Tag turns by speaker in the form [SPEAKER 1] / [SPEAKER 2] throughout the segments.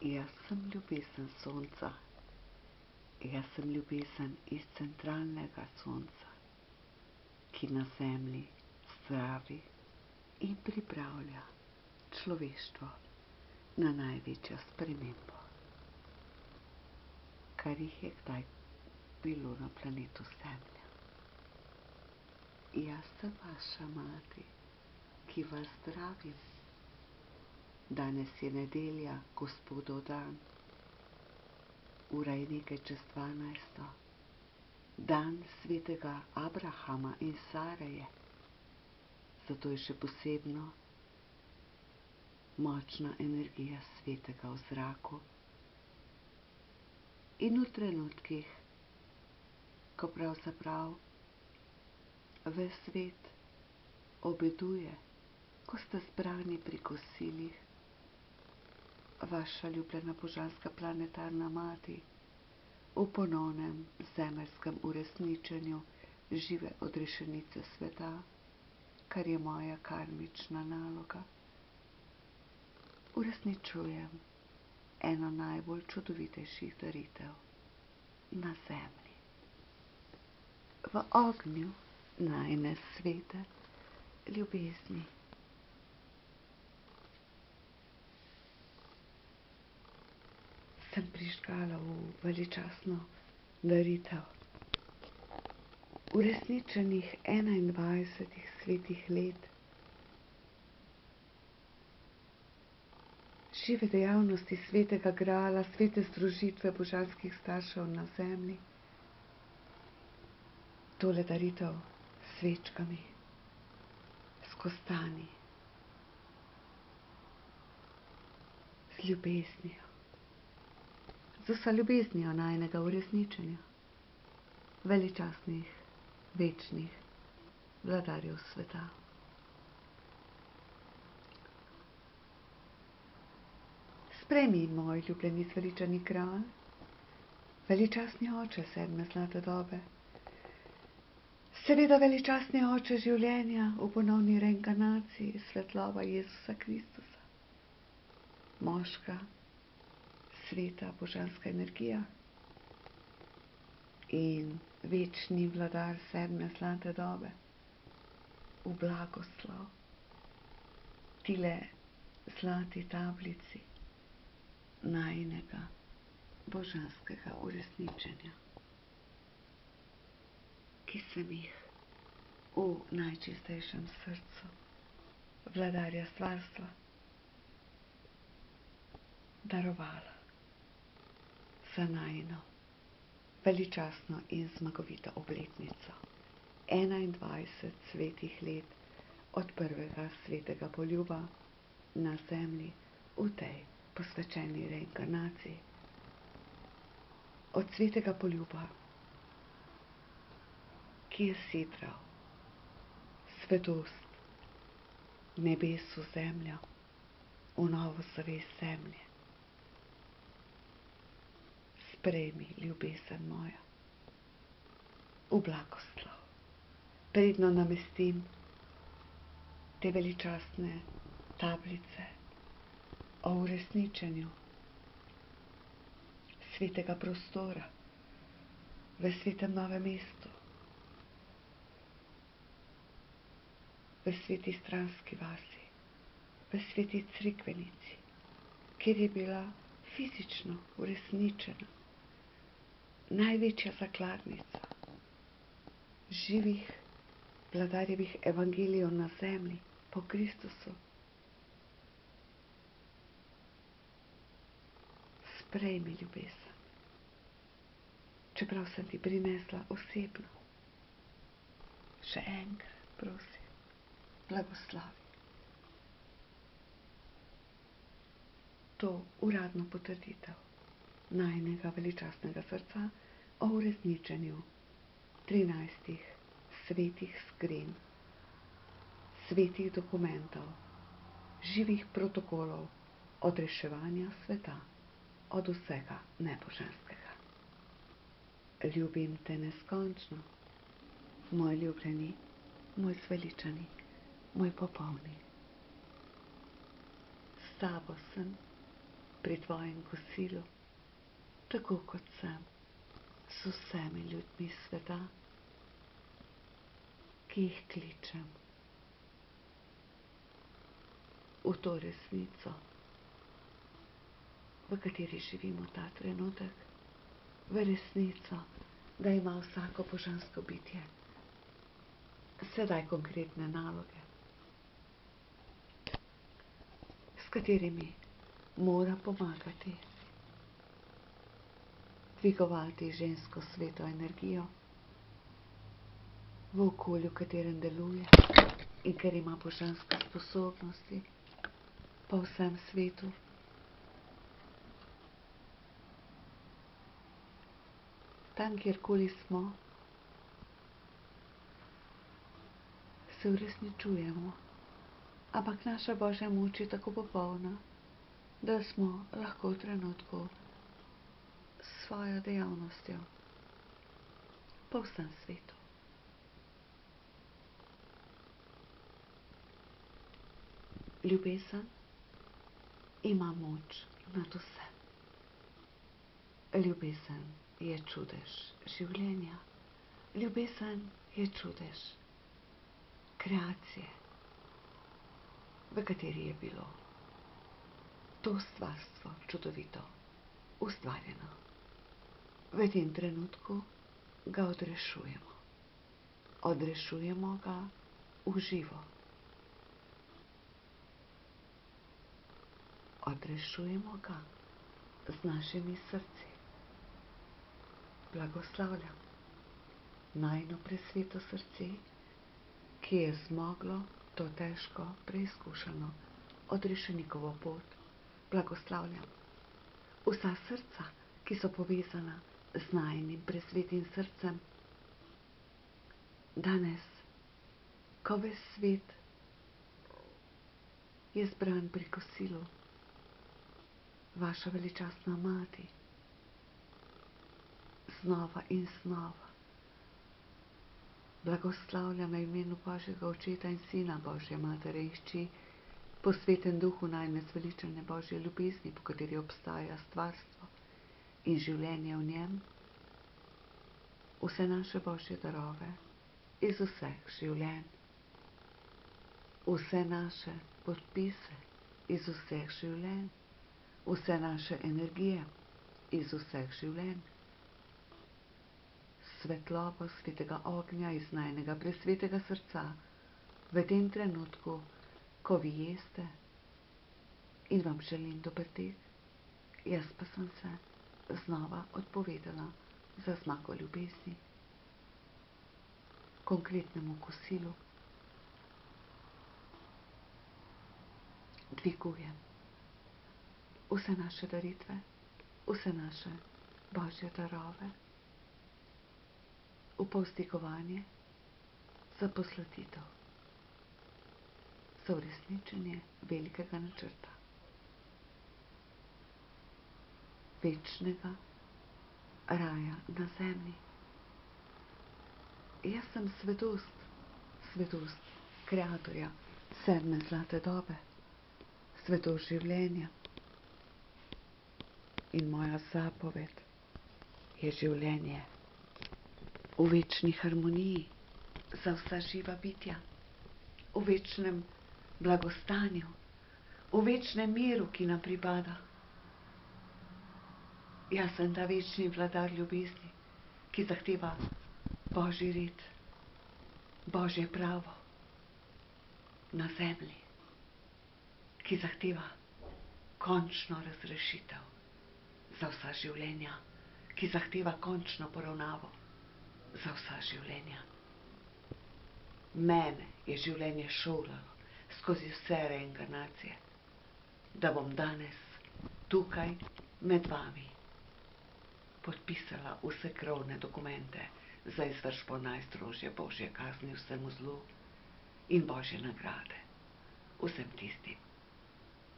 [SPEAKER 1] Jaz sem ljubezen sonca. Jaz sem ljubezen iz centralnega sonca, ki na zemlji zdravi in pripravlja človeštvo na največjo spremembo, kar jih je kdaj bilo na planetu Zemlja. Jaz sem vaša mati, ki vas zdravim. Danes je nedelja, Gospodov dan. Ura je nekaj čez 12. Dan svetega Abrahama in Sareje. Zato je še posebno močna energija svetega v zraku. In v trenutkih, ko pravzaprav ves svet obeduje, ko ste zbrani pri kosilih, vaša ljubljena božanska planetarna mati v ponovnem zemeljskem uresničenju žive odrešenice sveta, kar je moja karmična naloga, uresničujem eno najbolj čudovitejših daritev na zemlji. V ognju najine svete ljubezni. Sem prižgala v veličastno daritev uresničenih 21 svetih let žive dejavnosti svetega grala, svete združitve božanskih staršev na zemlji. Tole daritev s svečkami, s kostani, z ljubeznijo. Z vso ljubeznijo najinega uresničenja, veličastnih, večnih vladarjev sveta. Sprejmi, moj ljubljeni zveličani kralj, veličastni oče 7. zlate dobe, seveda veličastni oče življenja v ponovni reinkarnaciji svetloba Jezusa Kristusa, moška, sveta božanska energija in večni vladar 7. zlate dobe v blagoslov tile zlati tablici najinega božanskega uresničenja, ki sem jih v najčistejšem srcu vladarja stvarstva darovala za najino veličastno in zmagovito obletnico 21 svetih let od prvega svetega poljuba na zemlji v tej posvečeni reinkarnaciji. Od svetega poljuba, ki je sidral svetost nebes v zemljo, v novo zavest zemlje. Sprejmi, ljubezen moja, v blagoslov. Predno namestim te veličastne tablice o uresničenju svetega prostora v svetem Novem mestu, v sveti Stranski vasi, v sveti Crikvenici, kjer je bila fizično uresničena največja zakladnica živih vladarjevih evangelijev na zemlji po Kristusu. Sprejmi, ljubezen, čeprav sem ti prinesla osebno. Še enkrat, prosim, blagoslovi to uradno potrditev najinega veličastnega srca o uresničenju 13 svetih skrinj, svetih dokumentov, živih protokolov odreševanja sveta od vsega nebožanskega. Ljubim te neskončno, moj ljubljeni, moj zveličani, moj popolni. S tabo sem pri tvojem kosilu, tako kot sem s vsemi ljudmi sveta, ki jih kličem v to resnico, v kateri živimo ta trenutek, v resnico, da ima vsako božansko bitje sedaj konkretne naloge, s katerimi mora pomagati dvigovati žensko sveto energijo v okolju, v katerem deluje in ker ima božanske sposobnosti po vsem svetu. Tam, kjerkoli smo, se uresničujemo, ampak naša Božja moč je tako popolna, da smo lahko v trenutku s svojo dejavnostjo po vsem svetu. Ljubezen ima moč nad vse. Ljubezen je čudež življenja. Ljubezen je čudež kreacije, v kateri je bilo to stvarstvo čudovito ustvarjeno. V tem trenutku ga odrešujemo. Odrešujemo ga v živo. Odrešujemo ga z našimi srci. Blagoslavljam najino presveto srce, ki je zmoglo to težko preizkušeno odrešenikovo pot. Blagoslavljam vsa srca, ki so povezana z najinim presvetim srcem. Danes, ko ves svet je zbran pri kosilu, vaša veličastna mati znova in znova blagoslavljam v imenu Božjega Očeta in Sina, Božje Matere in Hči, po Svetem Duhu najine zveličane Božje ljubezni, po kateri obstaja stvarstvo in življenje v njem, vse naše Božje darove iz vseh življenj, vse naše podpise iz vseh življenj, vse naše energije iz vseh življenj, svetlobo svetega ognja iz najinega presvetega srca v tem trenutku, ko vi jeste, in vam želim dober tek. Jaz pa sem se znova odpovedala za zmago ljubezni, konkretnemu kosilu. Dvigujem vse naše daritve, vse naše Božje darove v povzdigovanje za poslatitev, za uresničenje velikega načrta, večnega raja na zemlji. Jaz sem svetost, svetost kreatorja sedme zlate dobe, svetost življenja. In moja zapoved je življenje v večni harmoniji za vsa živa bitja, v večnem blagostanju, v večnem miru, ki nam pripada. Jaz sem ta večni vladar ljubezni, ki zahteva Božji red, Božje pravo na zemlji, ki zahteva končno razrešitev za vsa življenja, ki zahteva končno poravnavo za vsa življenja. Mene je življenje šolalo skozi vse reinkarnacije, da bom danes tukaj med vami podpisala vse krovne dokumente za izvršbo najstrožje Božje kazni vsemu zlu in Božje nagrade vsem tistim,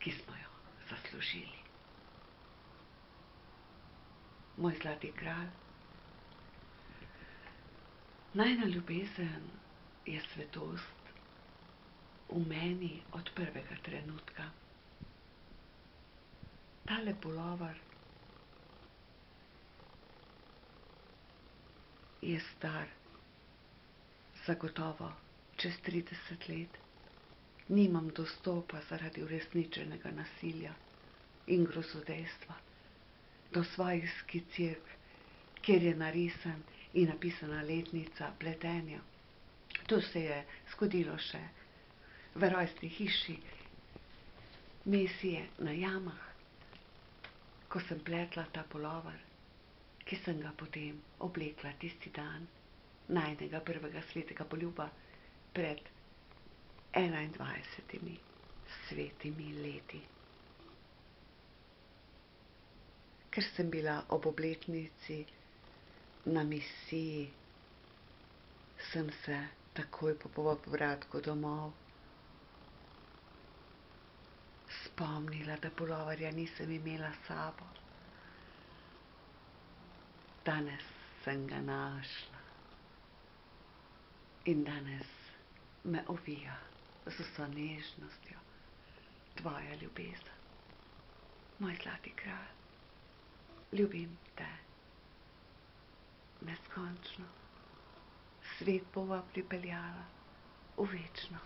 [SPEAKER 1] ki smo jo zaslužili. Moj zlati kralj, najina ljubezen je svetost v meni od prvega trenutka. Tale pulover je star zagotovo čez 30 let. Nimam dostopa zaradi uresničenega nasilja in grozodejstva do svojih skicirk, kjer je narisan in napisana letnica pletenja. To se je zgodilo še v rojstni hiši Mesije na Jamah, ko sem pletla ta pulover, ki sem ga potem oblekla tisti dan najinega prvega svetega poljuba pred 21 svetimi leti. Ker sem bila ob obletnici na misiji, sem se takoj po povratku domov spomnila, da puloverja nisem imela s sabo. Danes sem ga našla in danes me ovija z vso nežnostjo tvoja ljubezen. Moj zlati kralj, ljubim te neskončno. Svet bova pripeljala v večno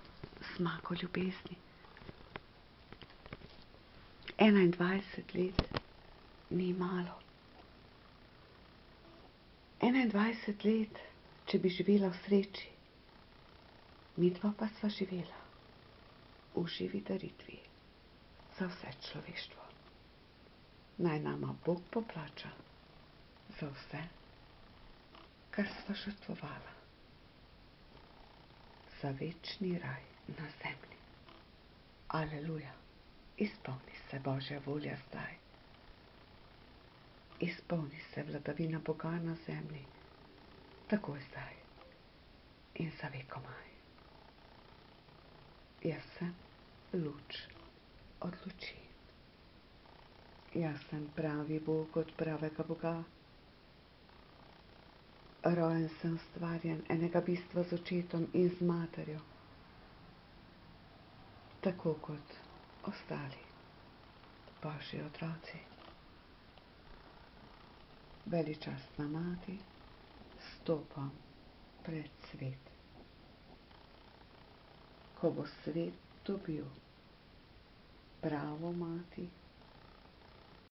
[SPEAKER 1] zmago ljubezni. 21 let ni malo. 21 let, če bi živela v sreči, midva pa sva živela v živi daritvi za vse človeštvo. Naj nama Bog poplača za vse, kar sva žrtvovala, za večni raj na zemlji. Aleluja, izpolni se Božja volja zdaj. Izpolni se vladavina Boga na zemlji, takoj zdaj in za vekomaj. Jaz sem luč od luči. Jaz sem pravi Bog od pravega Boga. Rojen sem ustvarjen enega bistva z očetom in z materjo, tako kot ostali Božji otroci. Veličastna mati, stopam pred svet. Ko bo svet dobil pravo mati,